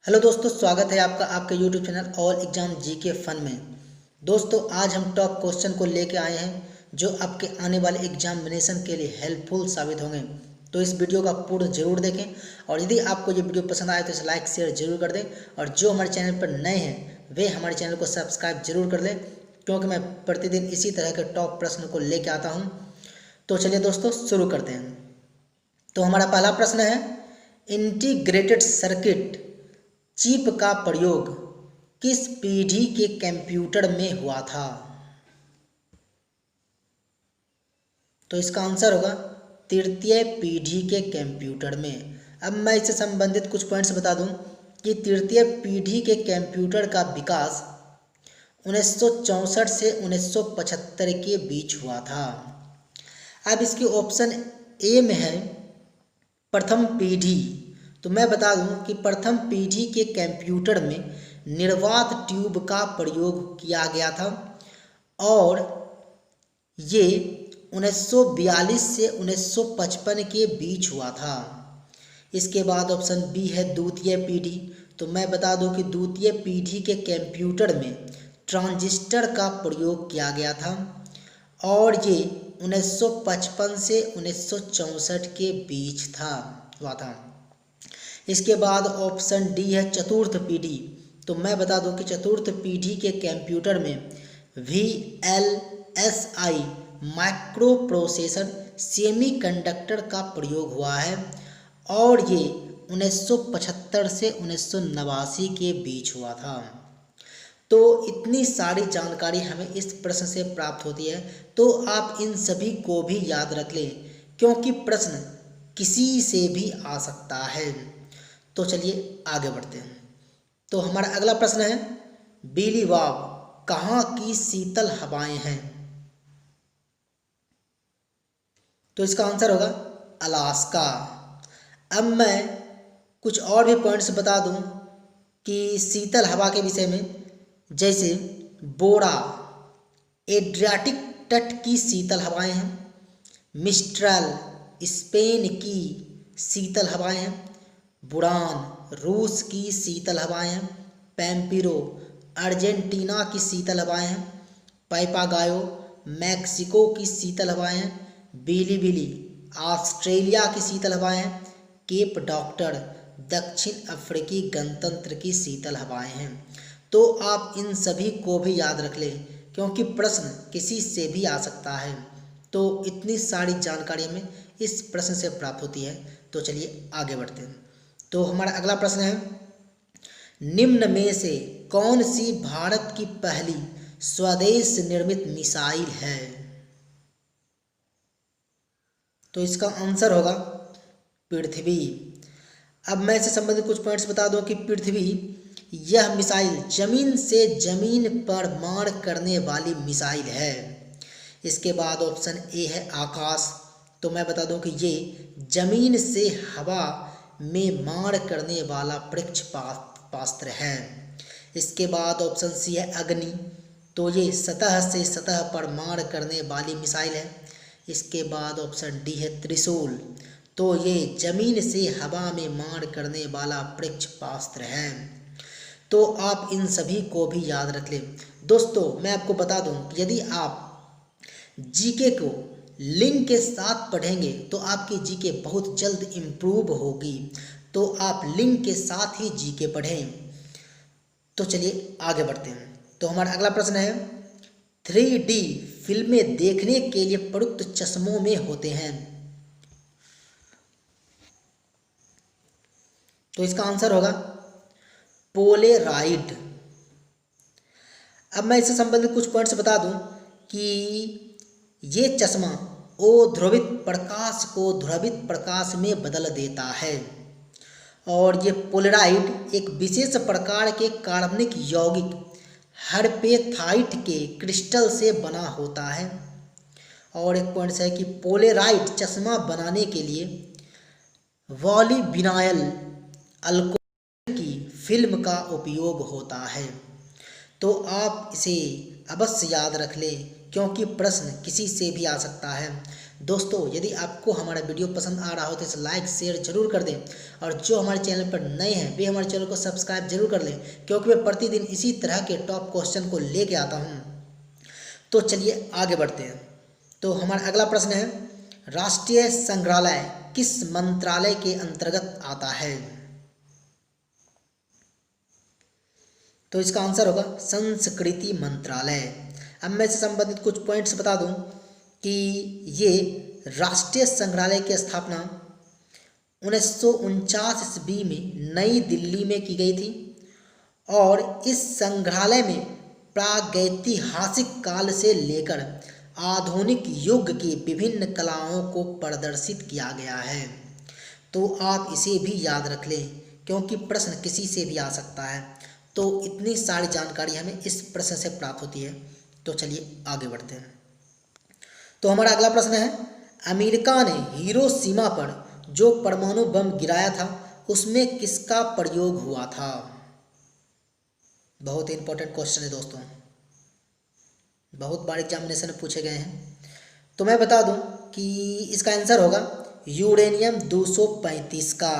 Hello दोस्तों, स्वागत है आपका आपके YouTube channel all exam GK fun में। दोस्तों, आज हम टॉप क्वेश्चन को लेके आए हैं जो आपके आने वाले एग्जामिनेशन के लिए हेल्पफुल साबित होंगे। तो इस वीडियो का पूर्ण जरूर देखें और यदि आपको ये वीडियो पसंद आए तो इसे लाइक शेयर जरूर कर दें। और जो हमारे चैनल पर नए हैं वे हमारे चैनल को सब्सक्राइब जरूर कर लें, क्योंकि मैं प्रतिदिन इसी तरह के टॉप प्रश्न को लेके आता हूँ। तो चलिए दोस्तों, शुरू करते हैं। तो हमारा पहला प्रश्न है, इंटीग्रेटेड सर्किट चिप का प्रयोग किस पीढ़ी के कंप्यूटर में हुआ था? तो इसका आंसर होगा तृतीय पीढ़ी के कंप्यूटर में। अब मैं इससे संबंधित कुछ पॉइंट्स बता दूं कि तृतीय पीढ़ी के कंप्यूटर का विकास 1964 से 1975 के बीच हुआ था। अब इसके ऑप्शन ए में है प्रथम पीढ़ी। तो मैं बता दूं कि प्रथम पीढ़ी के कंप्यूटर में निर्वात ट्यूब का प्रयोग किया गया था और ये 1942 से 1955 के बीच हुआ था। इसके बाद ऑप्शन बी है द्वितीय पीढ़ी। तो मैं बता दूं कि द्वितीय पीढ़ी के कंप्यूटर में ट्रांजिस्टर का प्रयोग किया गया था और ये 1955 से 1964 के बीच हुआ था। इसके बाद ऑप्शन डी है चतुर्थ पीढ़ी। तो मैं बता दूं कि चतुर्थ पीढ़ी के कंप्यूटर में VLSI माइक्रो प्रोसेसर सेमीकंडक्टर का प्रयोग हुआ है और ये 1975 से 1989 के बीच हुआ था। तो इतनी सारी जानकारी हमें इस प्रश्न से प्राप्त होती है, तो आप इन सभी को भी याद रख लें, क्योंकि प्रश्न किसी से भी आ सकता है। तो चलिए आगे बढ़ते हैं। तो हमारा अगला प्रश्न है, बिली बॉब कहाँ की शीतल हवाएं हैं? तो इसका आंसर होगा अलास्का। अब मैं कुछ और भी पॉइंट्स बता दूं कि शीतल हवा के विषय में, जैसे बोरा एड्रियाटिक तट की शीतल हवाएं हैं, मिस्ट्रल स्पेन की शीतल हवाएं हैं, बुरान रूस की शीतल हवाएं हैं, पैम्पिरो अर्जेंटीना की शीतल हवाएं हैं, पैपागायो मैक्सिको की शीतल हवाएं हैं, बिली ऑस्ट्रेलिया की शीतल हवाएं हैं, केप डॉक्टर दक्षिण अफ्रीकी गणतंत्र की शीतल हवाएं हैं। तो आप इन सभी को भी याद रख लें, क्योंकि प्रश्न किसी से भी आ सकता है। तो इतनी सारी जानकारी हमें इस प्रश्न से प्राप्त होती है। तो चलिए आगे बढ़ते हैं। तो हमारा अगला प्रश्न है, निम्न में से कौन सी भारत की पहली स्वदेश निर्मित मिसाइल है? तो इसका आंसर होगा पृथ्वी। अब मैं इससे संबंधित कुछ पॉइंट्स बता दूं कि पृथ्वी यह मिसाइल जमीन से जमीन पर मार करने वाली मिसाइल है। इसके बाद ऑप्शन ए है आकाश। तो मैं बता दूं कि ये जमीन से हवा में मार करने वाला प्रक्षेपास्त्र है। इसके बाद ऑप्शन सी है अग्नि। तो ये सतह से सतह पर मार करने वाली मिसाइल है। इसके बाद ऑप्शन डी है त्रिशूल। तो ये जमीन से हवा में मार करने वाला प्रक्षेपास्त्र है। तो आप इन सभी को भी याद रख लें। दोस्तों, मैं आपको बता दूं कि यदि आप जीके को लिंक के साथ पढ़ेंगे तो आपकी जीके बहुत जल्द इम्प्रूव होगी। तो आप लिंक के साथ ही जीके पढ़ें। तो चलिए आगे बढ़ते हैं। तो हमारा अगला प्रश्न है, 3D फिल्में देखने के लिए प्रयुक्त चश्मों में होते हैं। तो इसका आंसर होगा पोलेराइड। अब मैं इससे संबंधित कुछ पॉइंट्स बता दूं कि ये चश्मा अध्रुवित प्रकाश को ध्रुवित प्रकाश में बदल देता है और ये पोलेराइड एक विशेष प्रकार के कार्बनिक यौगिक हर्पेथाइट के क्रिस्टल से बना होता है। और एक पॉइंट है कि पोलेराइड चश्मा बनाने के लिए वॉलीविनाइल अल्कोहल की फिल्म का उपयोग होता है। तो आप इसे अवश्य याद रख लें, क्योंकि प्रश्न किसी से भी आ सकता है। दोस्तों यदि आपको हमारा वीडियो पसंद आ रहा हो तो इसे लाइक शेयर जरूर कर दें, और जो हमारे चैनल पर नए हैं वे हमारे चैनल को सब्सक्राइब जरूर कर लें, क्योंकि मैं प्रतिदिन इसी तरह के टॉप क्वेश्चन को लेके आता हूँ। तो चलिए आगे बढ़ते हैं। तो हमारा अगला प्रश्न है, राष्ट्रीय संग्रहालय किस मंत्रालय के अंतर्गत आता है? तो इसका आंसर होगा संस्कृति मंत्रालय। अब मैं इससे संबंधित कुछ पॉइंट्स बता दूं कि ये राष्ट्रीय संग्रहालय की स्थापना 1949 ईस्वी में नई दिल्ली में की गई थी, और इस संग्रहालय में प्रागैतिहासिक काल से लेकर आधुनिक युग की विभिन्न कलाओं को प्रदर्शित किया गया है। तो आप इसे भी याद रख लें, क्योंकि प्रश्न किसी से भी आ सकता है। तो इतनी सारी जानकारी हमें इस प्रश्न से प्राप्त होती है। तो चलिए आगे बढ़ते हैं। तो हमारा अगला प्रश्न है, अमेरिका ने हिरोशिमा पर जो परमाणु बम गिराया था उसमें किसका प्रयोग हुआ था? बहुत ही इंपॉर्टेंट क्वेश्चन है दोस्तों, बहुत बार एग्जामिनेशन में पूछे गए हैं। तो मैं बता दूं कि इसका आंसर होगा यूरेनियम 235 का।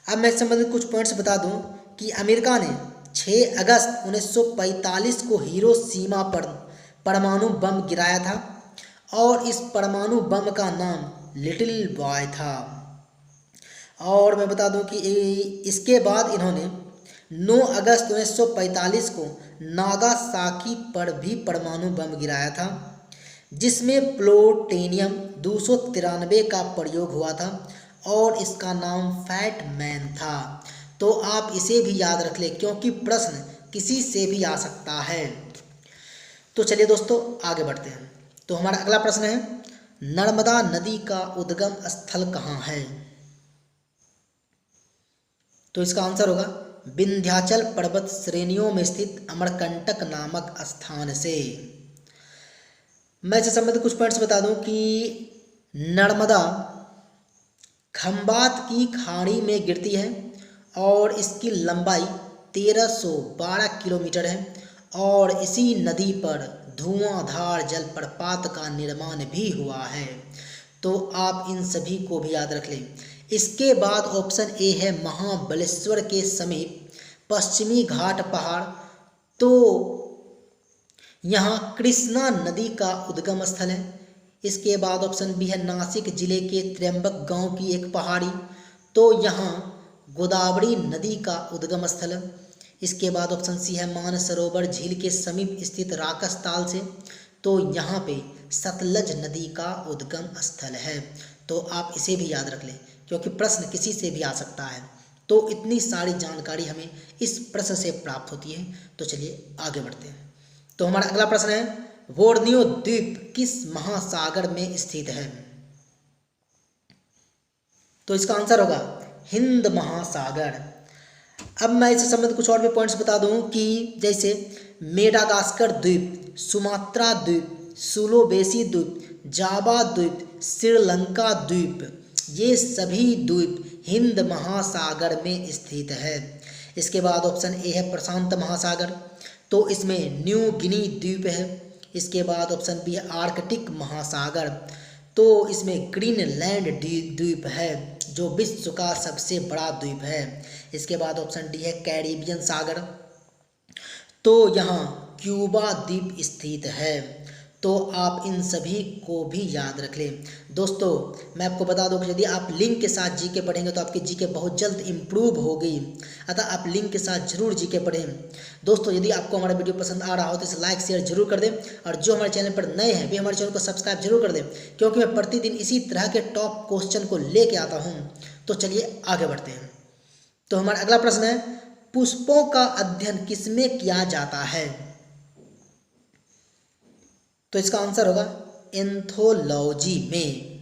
अब मैं संबंधित कुछ पॉइंट्स बता दूं कि अमेरिका ने 6 अगस्त 1945 को हिरोशिमा पर परमाणु बम गिराया था, और इस परमाणु बम का नाम लिटिल बॉय था। और मैं बता दूं कि इसके बाद इन्होंने 9 अगस्त 1945 को नागासाकी पर भी परमाणु बम गिराया था, जिसमें प्लूटोनियम 293 का प्रयोग हुआ था, और इसका नाम फैट मैन था। तो आप इसे भी याद रख लें, क्योंकि प्रश्न किसी से भी आ सकता है। तो चलिए दोस्तों आगे बढ़ते हैं। तो हमारा अगला प्रश्न है, नर्मदा नदी का उद्गम स्थल कहाँ है? तो इसका आंसर होगा विंध्याचल पर्वत श्रेणियों में स्थित अमरकंटक नामक स्थान से। मैं इससे संबंधित कुछ पॉइंट्स बता दूं कि नर्मदा खंबात की खाड़ी में गिरती है, और इसकी लंबाई 1312 किलोमीटर है, और इसी नदी पर धुआंधार जलप्रपात का निर्माण भी हुआ है। तो आप इन सभी को भी याद रख लें। इसके बाद ऑप्शन ए है महाबलेश्वर के समीप पश्चिमी घाट पहाड़। तो यहाँ कृष्णा नदी का उद्गम स्थल है। इसके बाद ऑप्शन बी है नासिक जिले के त्र्यंबक गांव की एक पहाड़ी। तो यहाँ गोदावरी नदी का उद्गम स्थल है। इसके बाद ऑप्शन सी है मानसरोवर झील के समीप स्थित राकस ताल से। तो यहाँ पे सतलज नदी का उद्गम स्थल है। तो आप इसे भी याद रख लें, क्योंकि प्रश्न किसी से भी आ सकता है। तो इतनी सारी जानकारी हमें इस प्रश्न से प्राप्त होती है। तो चलिए आगे बढ़ते हैं। तो हमारा अगला प्रश्न है, बोर्नियो द्वीप किस महासागर में स्थित है? तो इसका आंसर होगा हिंद महासागर। अब मैं इससे संबंधित कुछ और भी पॉइंट्स बता दूं कि जैसे मेडागास्कर द्वीप, सुमात्रा द्वीप, सुलोवेसी द्वीप, जावा द्वीप, श्रीलंका द्वीप, ये सभी द्वीप हिंद महासागर में स्थित है। इसके बाद ऑप्शन ए है प्रशांत महासागर। तो इसमें न्यू गिनी द्वीप है। इसके बाद ऑप्शन बी है आर्कटिक महासागर। तो इसमें ग्रीनलैंड द्वीप है, जो विश्व का सबसे बड़ा द्वीप है। इसके बाद ऑप्शन डी है कैरिबियन सागर। तो यहाँ क्यूबा द्वीप स्थित है। तो आप इन सभी को भी याद रख लें। दोस्तों मैं आपको बता दूं कि यदि आप लिंक के साथ जीके पढ़ेंगे तो आपकी जीके बहुत जल्द इम्प्रूव होगी, अतः आप लिंक के साथ जरूर जीके पढ़ें। दोस्तों यदि आपको हमारा वीडियो पसंद आ रहा हो तो इसे लाइक शेयर जरूर कर दें, और जो हमारे चैनल पर नए हैं वे हमारे चैनल को सब्सक्राइब जरूर कर दें, क्योंकि मैं प्रतिदिन इसी तरह के टॉप क्वेश्चन को लेके आता हूँ। तो चलिए आगे बढ़ते हैं। तो हमारा अगला प्रश्न है, पुष्पों का अध्ययन किसमें किया जाता है? तो इसका आंसर होगा एंथोलॉजी में।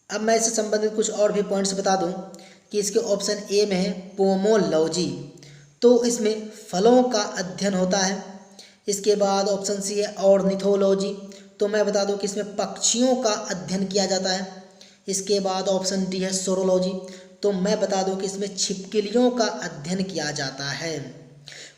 अब मैं इससे संबंधित कुछ और भी पॉइंट्स बता दूं कि इसके ऑप्शन ए में है पोमोलॉजी। तो इसमें फलों का अध्ययन होता है। इसके बाद ऑप्शन सी है ऑर्निथोलॉजी। तो मैं बता दूं कि इसमें पक्षियों का अध्ययन किया जाता है। इसके बाद ऑप्शन डी है सोरोलॉजी। तो मैं बता दूं कि इसमें छिपकलियों का अध्ययन किया जाता है।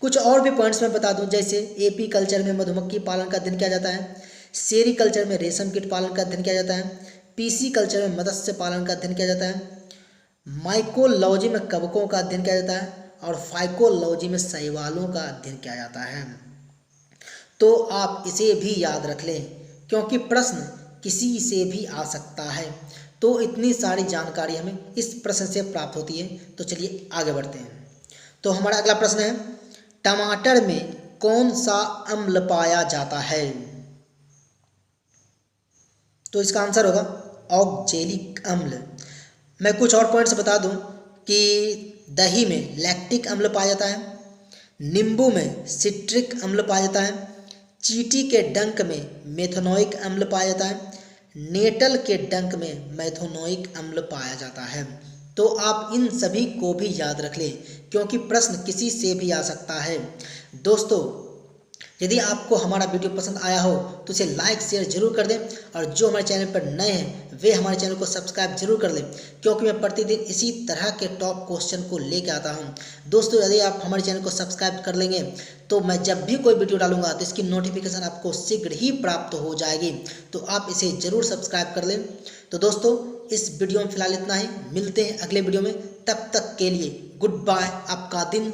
कुछ और भी पॉइंट्स मैं बता दूं, जैसे एपी कल्चर में मधुमक्खी पालन का अध्ययन किया जाता है। सेरीकल्चर में रेशम कीट पालन का अध्ययन किया जाता है। पीसी कल्चर में मत्स्य पालन का अध्ययन किया जाता है। माइकोलॉजी में कवकों का अध्ययन किया जाता है और फाइकोलॉजी में शैवालों का अध्ययन किया जाता है। तो आप इसे भी याद रख लें क्योंकि प्रश्न किसी से भी आ सकता है। तो इतनी सारी जानकारी हमें इस प्रश्न से प्राप्त होती है। तो चलिए आगे बढ़ते हैं। तो हमारा अगला प्रश्न है, टमाटर में कौन सा अम्ल पाया जाता है? तो इसका आंसर होगा ऑक्जेलिक अम्ल। मैं कुछ और पॉइंट्स बता दूं कि दही में लैक्टिक अम्ल पाया जाता है, नींबू में सिट्रिक अम्ल पाया जाता है, चींटी के डंक में मेथनोइक अम्ल पाया जाता है, नेटल के डंक में मेथनोइक अम्ल पाया जाता है। तो आप इन सभी को भी याद रख लें क्योंकि प्रश्न किसी से भी आ सकता है। दोस्तों, यदि आपको हमारा वीडियो पसंद आया हो तो इसे लाइक शेयर जरूर कर दें और जो हमारे चैनल पर नए हैं वे हमारे चैनल को सब्सक्राइब जरूर कर लें क्योंकि मैं प्रतिदिन इसी तरह के टॉप क्वेश्चन को लेकर आता हूं। दोस्तों, यदि आप हमारे चैनल को सब्सक्राइब कर लेंगे तो मैं जब भी कोई वीडियो डालूंगा तो इसकी नोटिफिकेशन आपको शीघ्र ही प्राप्त हो जाएगी। तो आप इसे ज़रूर सब्सक्राइब कर लें। तो दोस्तों, इस वीडियो में फिलहाल इतना ही। मिलते हैं अगले वीडियो में, तब तक के लिए गुड बाय। आपका दिन